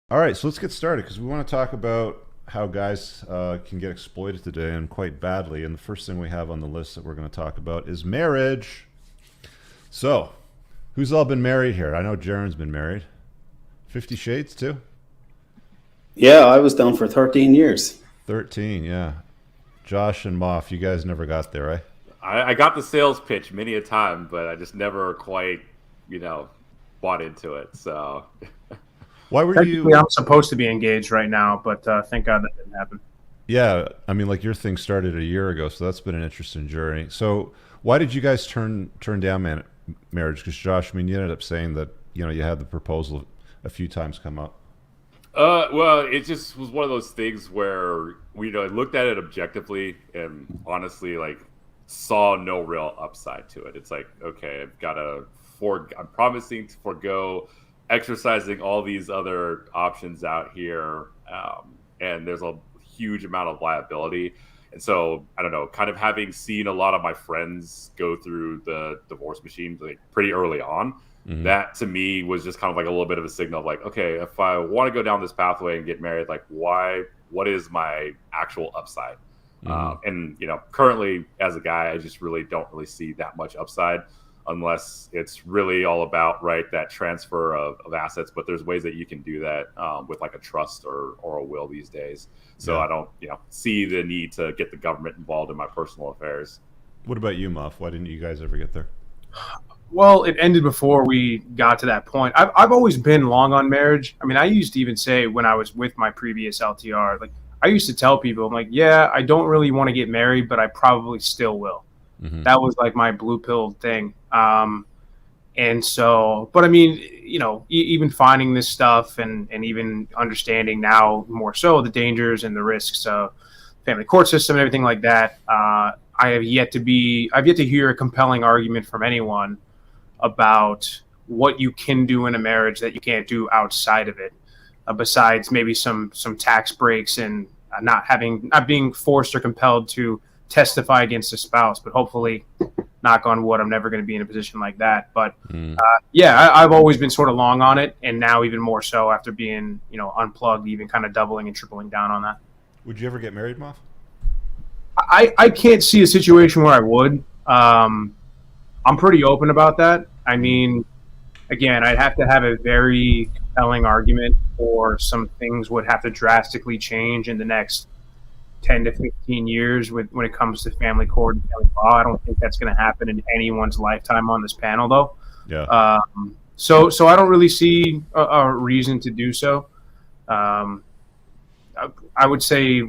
All right, so let's get started because we want to talk about how guys can get exploited today and quite badly. And the first thing we have on the list that we're going to talk about is marriage. So, who's all been married here? I know Jaren's been married. 50 Shades, too? Yeah, I was down for 13 years. 13, yeah. Josh and Moff, you guys never got there, right? I got the sales pitch many a time, but I just never quite, you know, bought into it. So Why were Technically, you. I'm supposed to be engaged right now, but thank God that didn't happen. Yeah, I mean, like your thing started a year ago, so that's been an interesting journey. So, why did you guys turn down marriage? Because Josh, I mean, you ended up saying that you had the proposal a few times come up. well, it just was one of those things where I looked at it objectively and honestly, like, saw no real upside to it. It's like, okay, I'm promising to forego exercising all these other options out here, and there's a huge amount of liability. And so, I don't know, kind of having seen a lot of my friends go through the divorce machine like pretty early on, Hmm. that to me was just kind of like a little bit of a signal of like, okay, if I want to go down this pathway and get married, like, what is my actual upside? Hmm. And currently as a guy, I just really don't really see that much upside unless it's really all about that transfer of assets. But there's ways that you can do that with like a trust or a will these days. So Yeah. I don't see the need to get the government involved in my personal affairs. What about you, Muff? Why didn't you guys ever get there? Well, it ended before we got to that point. I've always been long on marriage. I mean, I used to even say when I was with my previous LTR, like I used to tell people, I'm like, yeah, I don't really want to get married, but I probably still will. Hmm. That was like my blue pill thing. And so, but I mean, even finding this stuff and even understanding now more so the dangers and the risks of family court system and everything like that. I've yet to hear a compelling argument from anyone about what you can do in a marriage that you can't do outside of it, besides maybe some tax breaks and not being forced or compelled to testify against a spouse. But hopefully, knock on wood, I'm never going to be in a position like that. But Mm. yeah, I've always been sort of long on it, and now even more so after being unplugged, even kind of doubling and tripling down on that. Would you ever get married, Muff? I can't see a situation where I would. I'm pretty open about that. I mean, again, I'd have to have a very compelling argument, or some things would have to drastically change in the next 10 to 15 years when it comes to family court and family law. I don't think that's going to happen in anyone's lifetime on this panel, though. Yeah. So I don't really see a reason to do so. Um, I would say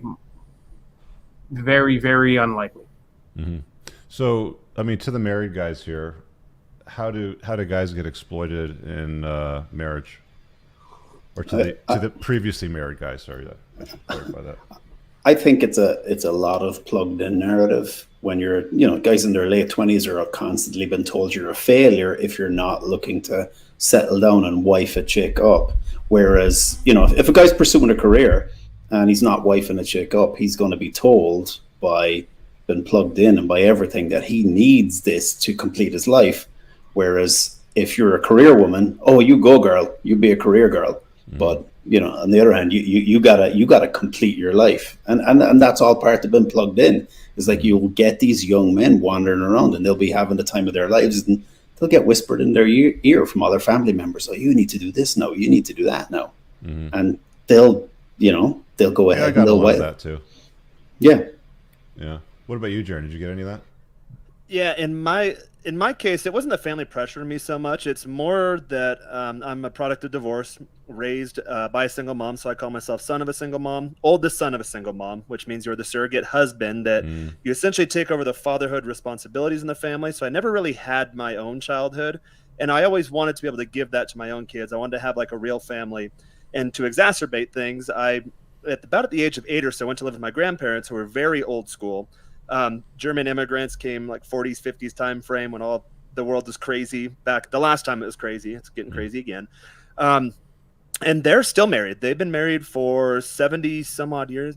very, very unlikely. Hmm. So, I mean, to the married guys here, how do guys get exploited in marriage, or to I, the previously married guys? Sorry, that I should clarify that. I think it's a lot of plugged in narrative when guys in their late 20s are constantly been told you're a failure if you're not looking to settle down and wife a chick up. Whereas, if a guy's pursuing a career and he's not wifing a chick up, he's going to be told by been plugged in and by everything that he needs this to complete his life. Whereas if you're a career woman, oh, you go girl, you be a career girl. Mm. But on the other hand, you gotta complete your life, and that's all part of being plugged in. Is like you'll get these young men wandering around, and they'll be having the time of their lives, and they'll get whispered in their ear from other family members, "Oh, you need to do this now. You need to do that now," Hmm. and they'll go Yeah, I ahead and got a they'll lot of wait. that too. Yeah, Yeah. What about you, Jaron? Did you get any of that? Yeah, in my case, it wasn't the family pressure me so much. It's more that I'm a product of divorce, raised by a single mom, so I call myself son of a single mom, oldest son of a single mom, which means you're the surrogate husband that Mm. you essentially take over the fatherhood responsibilities in the family. So I never really had my own childhood, and I always wanted to be able to give that to my own kids. I wanted to have like a real family, and to exacerbate things, about at the age of 8 or so, went to live with my grandparents who were very old school. German immigrants came like 40s, 50s time frame when all the world was crazy. Back the last time it was crazy, it's getting crazy again. Um, and they're still married. They've been married for 70 some odd years.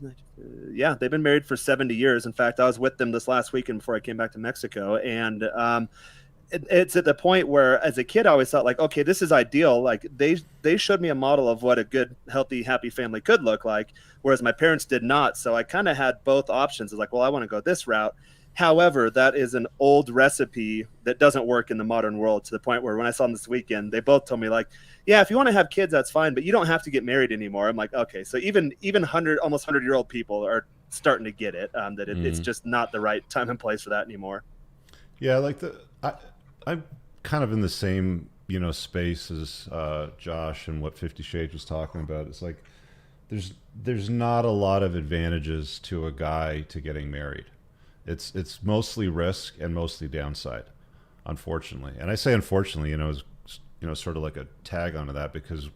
Yeah, they've been married for 70 years. In fact, I was with them this last weekend before I came back to Mexico, and it's at the point where as a kid I always thought like, okay, this is ideal. Like they showed me a model of what a good, healthy, happy family could look like, whereas my parents did not. So I kind of had both options. It's like, well, I want to go this route. However, that is an old recipe that doesn't work in the modern world, to the point where when I saw them this weekend, they both told me like, yeah, if you want to have kids, that's fine, but you don't have to get married anymore. I'm like, okay. So even 100-year-old people are starting to get it, that it's just not the right time and place for that anymore. Yeah, I'm kind of in the same space as Josh and what 50 Shades was talking about. It's like there's not a lot of advantages to a guy to getting married. It's mostly risk and mostly downside, unfortunately. And I say unfortunately, as sort of like a tag onto that, because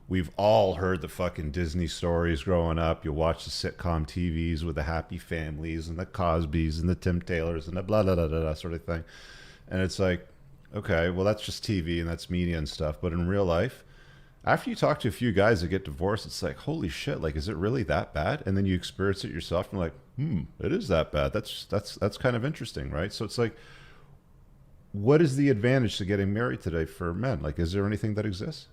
we've all heard the fucking Disney stories growing up. You watch the sitcom TVs with the happy families and the Cosbys and the Tim Taylors and the blah blah blah blah sort of thing. And it's like, okay, well that's just TV and that's media and stuff. But in real life, after you talk to a few guys that get divorced, it's like, holy shit, like, is it really that bad? And then you experience it yourself and you're like, it is that bad. That's kind of interesting, right? So it's like, what is the advantage to getting married today for men? Like, is there anything that exists?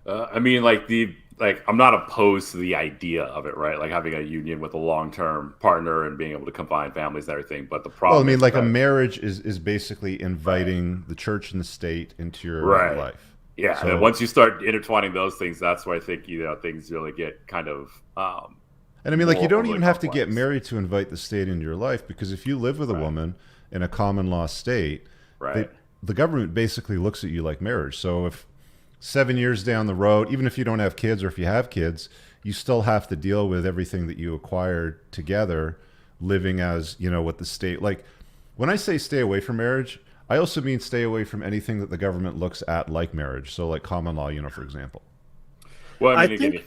I mean, I'm not opposed to the idea of it, right? Like having a union with a long-term partner and being able to combine families and everything. But the problem, well, I mean, like a marriage is basically inviting the church and the state into your life. Yeah, so, and once you start intertwining those things, that's where I think things really get kind of. And I mean, like, you don't even have to get married to invite the state into your life, because if you live with a woman in a common law state, the government basically looks at you like marriage. So if 7 years down the road, even if you don't have kids, or if you have kids, you still have to deal with everything that you acquired together, living as what the state. Like, when I say stay away from marriage, I also mean stay away from anything that the government looks at like marriage. So like common law, for example. Well, I mean,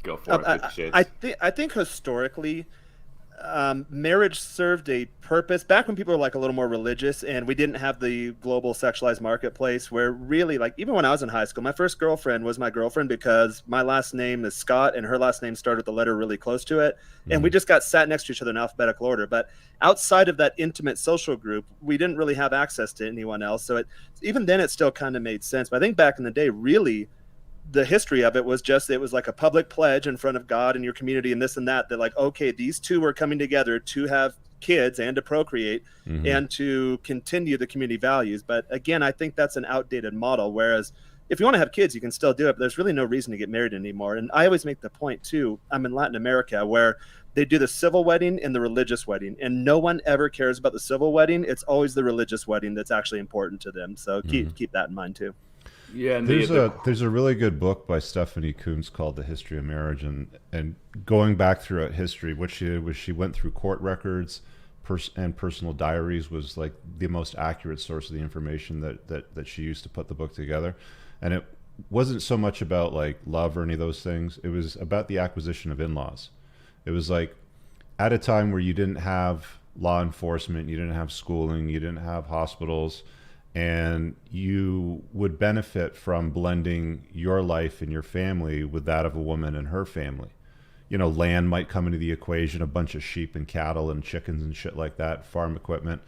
go for it. I think historically, marriage served a purpose back when people were like a little more religious and we didn't have the global sexualized marketplace, where really, like, even when I was in high school, my first girlfriend was my girlfriend because my last name is Scott and her last name started with the letter really close to it. And we just got sat next to each other in alphabetical order. But outside of that intimate social group, we didn't really have access to anyone else. So even then it still kind of made sense. But I think back in the day, really, the history of it was like a public pledge in front of God and your community and this and that like, okay, these two were coming together to have kids and to procreate and to continue the community values. But again, I think that's an outdated model. Whereas if you want to have kids, you can still do it, but there's really no reason to get married anymore. And I always make the point too, I'm in Latin America, where they do the civil wedding and the religious wedding, and no one ever cares about the civil wedding. It's always the religious wedding that's actually important to them. So keep that in mind too. Yeah, and there's a really good book by Stephanie Coontz called The History of Marriage, and going back throughout history, what she did was she went through court records and personal diaries was like the most accurate source of the information that she used to put the book together. And it wasn't so much about like love or any of those things. It was about the acquisition of in-laws. It was like at a time where you didn't have law enforcement, you didn't have schooling, you didn't have hospitals, and you would benefit from blending your life and your family with that of a woman and her family. Land might come into the equation, a bunch of sheep and cattle and chickens and shit like that, farm equipment.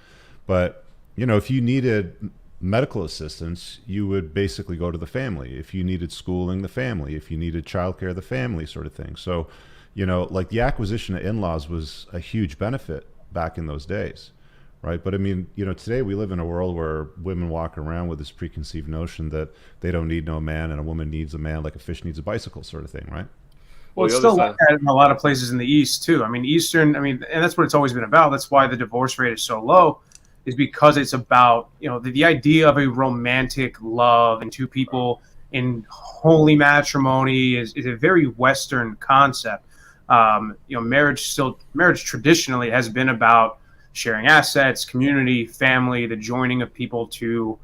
But, if you needed medical assistance, you would basically go to the family. If you needed schooling, the family. If you needed childcare, the family, sort of thing. So, like the acquisition of in-laws was a huge benefit back in those days. Right. But I mean, today we live in a world where women walk around with this preconceived notion that they don't need no man and a woman needs a man like a fish needs a bicycle, sort of thing. Right. Well, it's still like that in a lot of places in the East too. I mean, and that's what it's always been about. That's why the divorce rate is so low, is because it's about, the idea of a romantic love and two people in holy matrimony is a very Western concept. Marriage traditionally has been about sharing assets, community, family, the joining of people to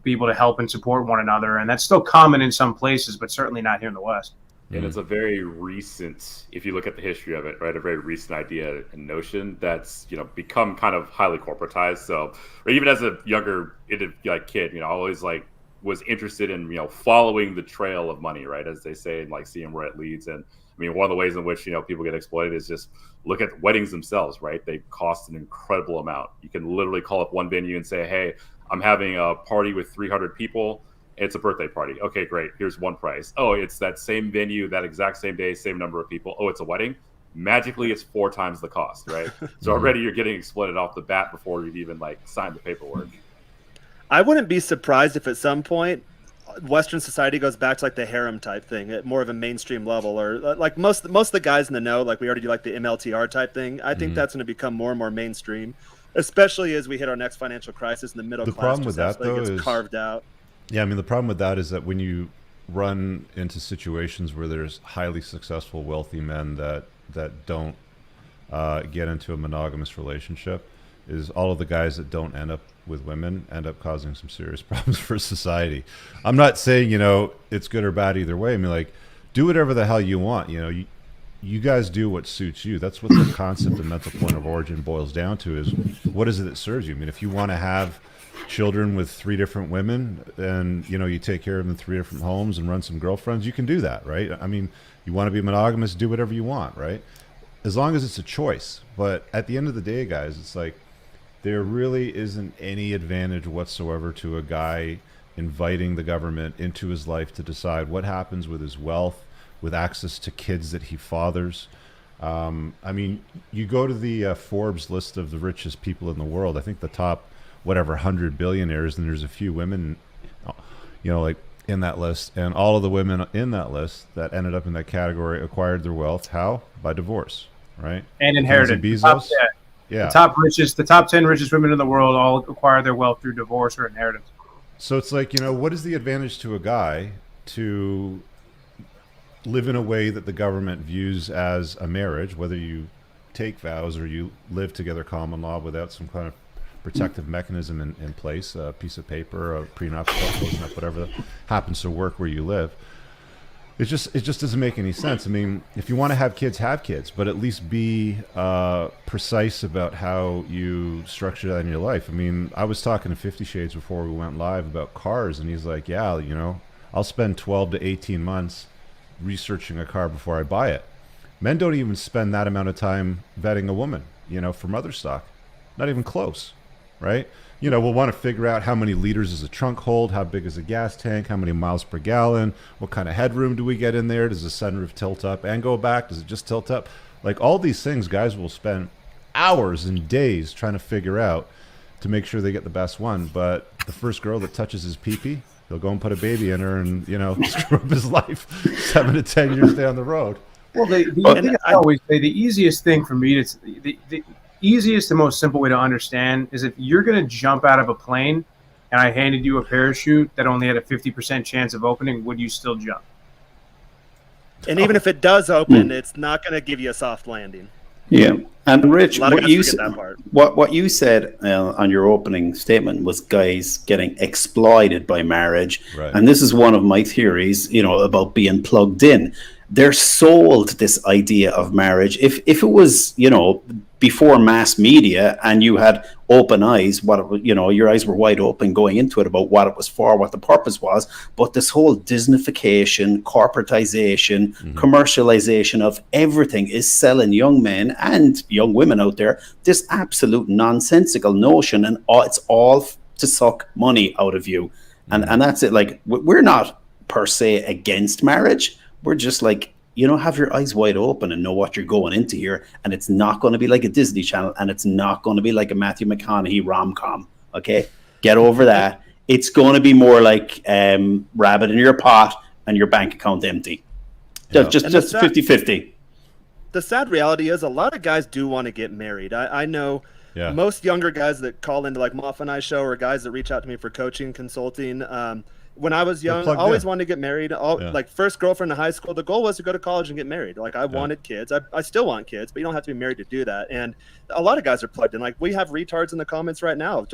be able to help and support one another. And that's still common in some places, but certainly not here in the West. And it's a very recent, if you look at the history of it, right, a very recent idea and notion that's, become kind of highly corporatized. So, or even as a younger kid, always like was interested in, following the trail of money, right, as they say, and like seeing where it leads. And I mean, one of the ways in which people get exploited is just look at weddings themselves, right? They cost an incredible amount. You can literally call up one venue and say, hey, I'm having a party with 300 people. It's a birthday party. Okay, great. Here's one price. Oh, it's that same venue, that exact same day, same number of people. Oh, it's a wedding. Magically, it's 4 times the cost, right? So already you're getting exploited off the bat before you've even like signed the paperwork. I wouldn't be surprised if at some point Western society goes back to like the harem type thing at more of a mainstream level, or like most of the guys in the know, like we already do like the MLTR type thing. I think that's going to become more and more mainstream, especially as we hit our next financial crisis and the middle class. The problem with that, though, is carved out. Yeah, I mean, the problem with that is that when you run into situations where there's highly successful, wealthy men that don't get into a monogamous relationship, is all of the guys that don't end up with women end up causing some serious problems for society. I'm not saying, it's good or bad either way. I mean, like, do whatever the hell you want. You guys do what suits you. That's what the concept of mental point of origin boils down to, is what is it that serves you? I mean, if you want to have children with 3 different women and, you take care of them in 3 different homes and run some girlfriends, you can do that, right? I mean, you want to be monogamous, do whatever you want, right? As long as it's a choice. But at the end of the day, guys, it's like, there really isn't any advantage whatsoever to a guy inviting the government into his life to decide what happens with his wealth, with access to kids that he fathers. I mean, you go to the Forbes list of the richest people in the world. I think the top, 100 billionaires, and there's a few women, like in that list. And all of the women in that list that ended up in that category acquired their wealth. How? By divorce, right? And inherited. Bezos. Yeah. The top 10 richest women in the world all acquire their wealth through divorce or inheritance. So it's like, what is the advantage to a guy to live in a way that the government views as a marriage, whether you take vows or you live together common law without some kind of protective mechanism in place, a piece of paper, a prenup, postnup, whatever happens to work where you live? It just doesn't make any sense. I mean, if you want to have kids, but at least be precise about how you structure that in your life. I mean, I was talking to 50 Shades before we went live about cars, and he's like, yeah, I'll spend 12 to 18 months researching a car before I buy it. Men don't even spend that amount of time vetting a woman, for mother stock. Not even close, right? We'll want to figure out how many liters is a trunk hold, how big is a gas tank, how many miles per gallon, what kind of headroom do we get in there, does the sunroof tilt up and go back, does it just tilt up? Like, all these things guys will spend hours and days trying to figure out to make sure they get the best one. But the first girl that touches his pee-pee, he'll go and put a baby in her and, screw up his life 7 to 10 years down the road. Well, I always say the easiest thing for me the easiest and most simple way to understand is if you're going to jump out of a plane and I handed you a parachute that only had a 50% chance of opening, would you still jump? And even if it does open, it's not going to give you a soft landing. Yeah. And Rich, what you said on your opening statement was guys getting exploited by marriage. Right. And this is one of my theories, about being plugged in. They're sold this idea of marriage. If it was, before mass media and you had open eyes, your eyes were wide open going into it about what it was for, what the purpose was. But this whole Disneyfication, corporatization, commercialization of everything is selling young men and young women out there this absolute nonsensical notion, and it's all to suck money out of you. And that's it. Like, we're not per se against marriage. We're just like, have your eyes wide open and know what you're going into here. And it's not going to be like a Disney Channel, and it's not going to be like a Matthew McConaughey rom-com. Okay? Get over that. It's going to be more like rabbit in your pot and your bank account empty. Yeah. Just 50-50. The sad reality is a lot of guys do want to get married. I know most younger guys that call into like Moff and I show, or guys that reach out to me for coaching, consulting. When I was young, I always wanted to get married. Like, first girlfriend in high school, the goal was to go to college and get married. Like, I wanted kids. I still want kids, but you don't have to be married to do that. And a lot of guys are plugged in. Like, we have retards in the comments right now,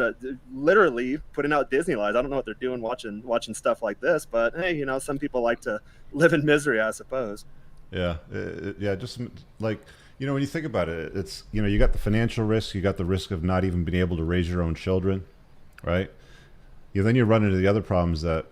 literally putting out Disney lies. I don't know what they're doing watching stuff like this, but hey, some people like to live in misery, I suppose. Yeah. Just like, when you think about it, it's, you got the financial risk, you got the risk of not even being able to raise your own children, right? Then you run into the other problems that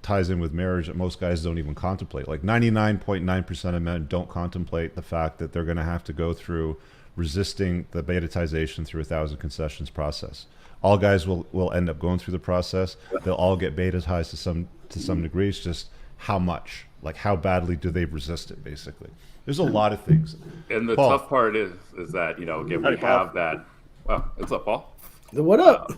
ties in with marriage that most guys don't even contemplate. Like 99.9% of men don't contemplate the fact that they're going to have to go through resisting the betatization through 1,000 concessions process. All guys will end up going through the process. They'll all get betatized to some degree. It's just how much, like how badly do they resist it, basically. There's a lot of things. And the Paul. tough part is that, again, we have that. Oh, what's up, Paul? What up?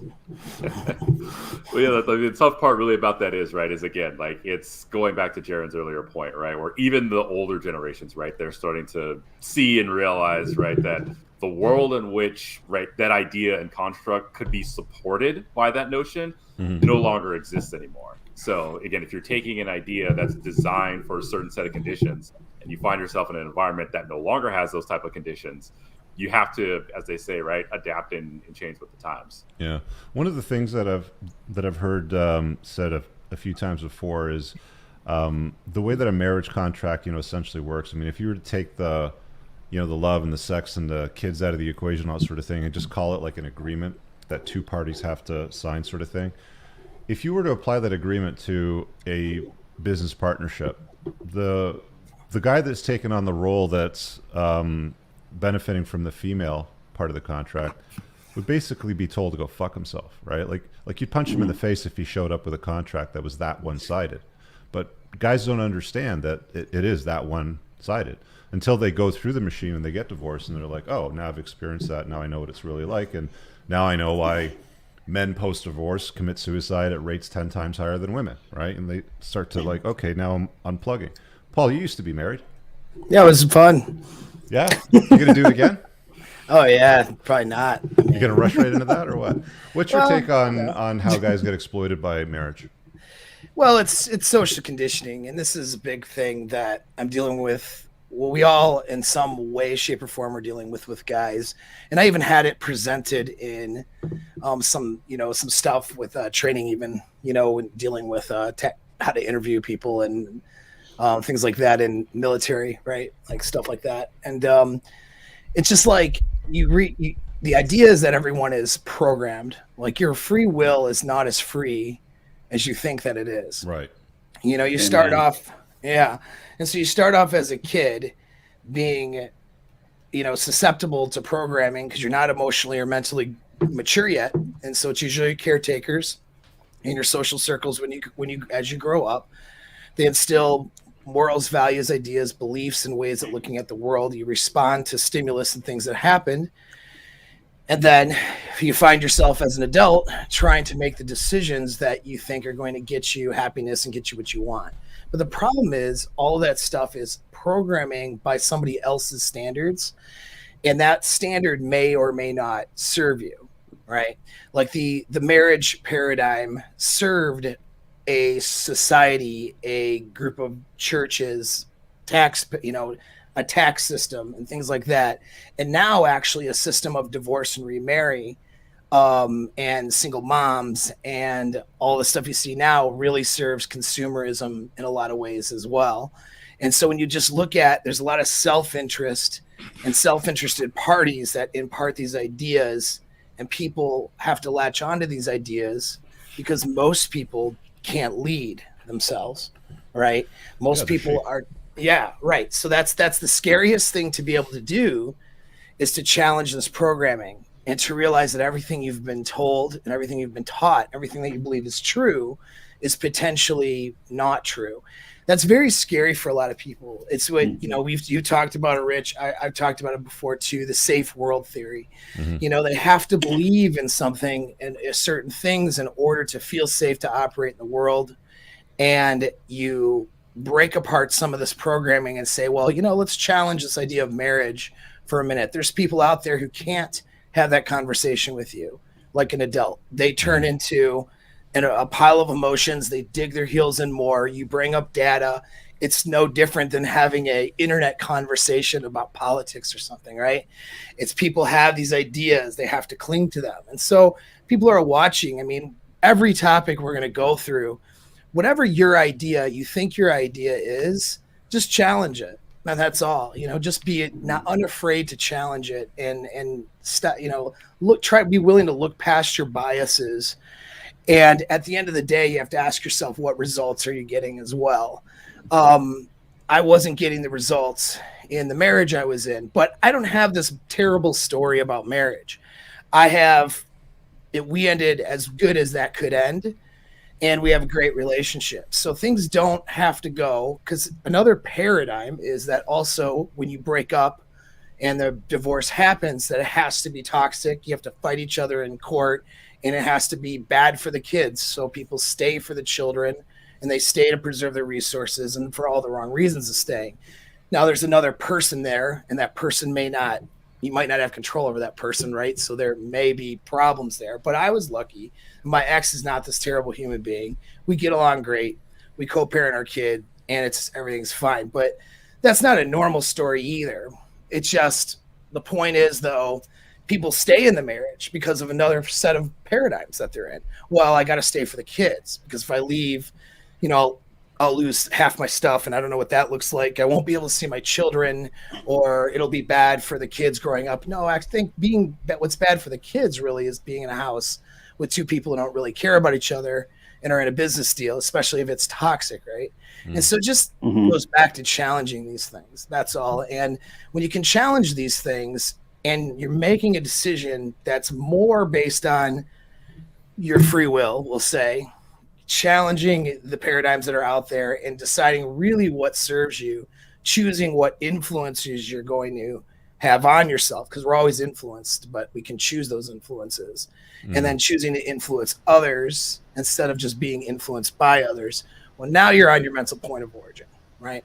Well, yeah, the tough part really about that is again, like it's going back to Jaron's earlier point, right? Where even the older generations, right, they're starting to see and realize, right, that the world in which, right, that idea and construct could be supported by that notion no longer exists anymore. So again, if you're taking an idea that's designed for a certain set of conditions and you find yourself in an environment that no longer has those type of conditions, you have to, as they say, right, adapt and change with the times. Yeah, one of the things that I've heard said a few times before is the way that a marriage contract, essentially works. I mean, if you were to take the love and the sex and the kids out of the equation, all that sort of thing, and just call it like an agreement that two parties have to sign, sort of thing. If you were to apply that agreement to a business partnership, the guy that's taken on the role that's benefiting from the female part of the contract would basically be told to go fuck himself, right? Like you'd punch him in the face if he showed up with a contract that was that one-sided. But guys don't understand that it is that one-sided until they go through the machine and they get divorced and they're like, oh, now I've experienced that. Now I know what it's really like. And now I know why men post-divorce commit suicide at rates 10 times higher than women, right? And they start to like, okay, now I'm unplugging. Paul, you used to be married. Yeah, it was fun. Yeah? You going to do it again? Oh, yeah, probably not. You going to rush right into that or what? What's your take on how guys get exploited by marriage? Well, it's social conditioning, and this is a big thing that I'm dealing with. Well, we all, in some way, shape, or form, are dealing with guys, and I even had it presented in some stuff with training, even dealing with how to interview people and things like that in military, right? Like stuff like that, and it's just like the idea is that everyone is programmed. Like your free will is not as free as you think that it is. Right. You start off, yeah. And so you start off as a kid being, susceptible to programming because you're not emotionally or mentally mature yet. And so it's usually caretakers in your social circles when you as you grow up. They instill morals, values, ideas, beliefs, and ways of looking at the world. You respond to stimulus and things that happen. And then you find yourself as an adult trying to make the decisions that you think are going to get you happiness and get you what you want. But the problem is all of that stuff is programming by somebody else's standards. And that standard may or may not serve you, right? Like the marriage paradigm served a society, a group of churches, a tax system and things like that. And now actually a system of divorce and remarry and single moms and all the stuff you see now really serves consumerism in a lot of ways as well. And so when you just look at, there's a lot of self-interest and self-interested parties that impart these ideas, and people have to latch onto these ideas because most people can't lead themselves, right? Most people are, yeah, right. So that's the scariest thing to be able to do is to challenge this programming and to realize that everything you've been told and everything you've been taught, everything that you believe is true is potentially not true. That's very scary for a lot of people. It's what, you talked about it, Rich. I've talked about it before too, the safe world theory. Mm-hmm. They have to believe in something and certain things in order to feel safe to operate in the world. And you break apart some of this programming and say, well, let's challenge this idea of marriage for a minute. There's people out there who can't have that conversation with you like an adult. They turn into a pile of emotions. They dig their heels in more. You bring up data. It's no different than having a internet conversation about politics or something, right? It's people have these ideas. They have to cling to them. And so people are watching. I mean, every topic we're going to go through, whatever you think your idea is, just challenge it. And that's all, just be not unafraid to challenge it and be willing to look past your biases And at the end of the day, you have to ask yourself, what results are you getting as well? I wasn't getting the results in the marriage I was in, but I don't have this terrible story about marriage. I have it. We ended as good as that could end, and we have a great relationship. So things don't have to go, because another paradigm is that also when you break up and the divorce happens, that it has to be toxic. You have to fight each other in court, and it has to be bad for the kids. So people stay for the children, and they stay to preserve their resources and for all the wrong reasons of staying. Now there's another person there, and that person you might not have control over that person, right? So there may be problems there. But I was lucky. My ex is not this terrible human being. We get along great. We co-parent our kid, and everything's fine. But that's not a normal story either. It's just, the point is, though, people stay in the marriage because of another set of paradigms that they're in. Well, I got to stay for the kids, because if I leave, I'll lose half my stuff, and I don't know what that looks like. I won't be able to see my children, or it'll be bad for the kids growing up. No, I think what's bad for the kids really is being in a house with two people who don't really care about each other and are in a business deal, especially if it's toxic, right? And so it just goes back to challenging these things. That's all. And when you can challenge these things and you're making a decision that's more based on your free will, we'll say, challenging the paradigms that are out there and deciding really what serves you, choosing what influences you're going to have on yourself, because we're always influenced, but we can choose those influences, and then choosing to influence others instead of just being influenced by others. Well, now you're on your mental point of origin, right?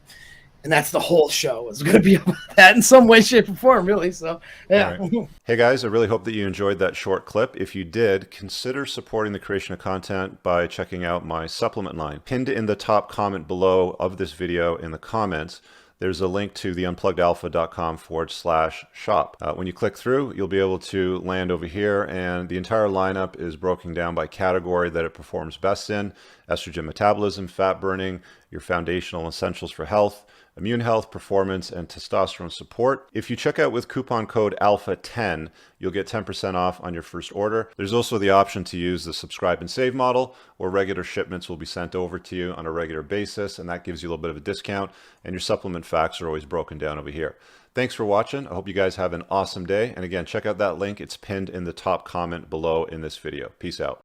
And that's the whole show is going to be about that in some way, shape, or form, really. So, yeah. Right. Hey, guys, I really hope that you enjoyed that short clip. If you did, consider supporting the creation of content by checking out my supplement line. Pinned in the top comment below of this video in the comments, there's a link to theunpluggedalpha.com/shop. When you click through, you'll be able to land over here, and the entire lineup is broken down by category that it performs best in: estrogen metabolism, fat burning, your foundational essentials for health, immune health, performance, and testosterone support. If you check out with coupon code ALPHA10, you'll get 10% off on your first order. There's also the option to use the subscribe and save model, where regular shipments will be sent over to you on a regular basis, and that gives you a little bit of a discount, and your supplement facts are always broken down over here. Thanks for watching. I hope you guys have an awesome day. And again, check out that link. It's pinned in the top comment below in this video. Peace out.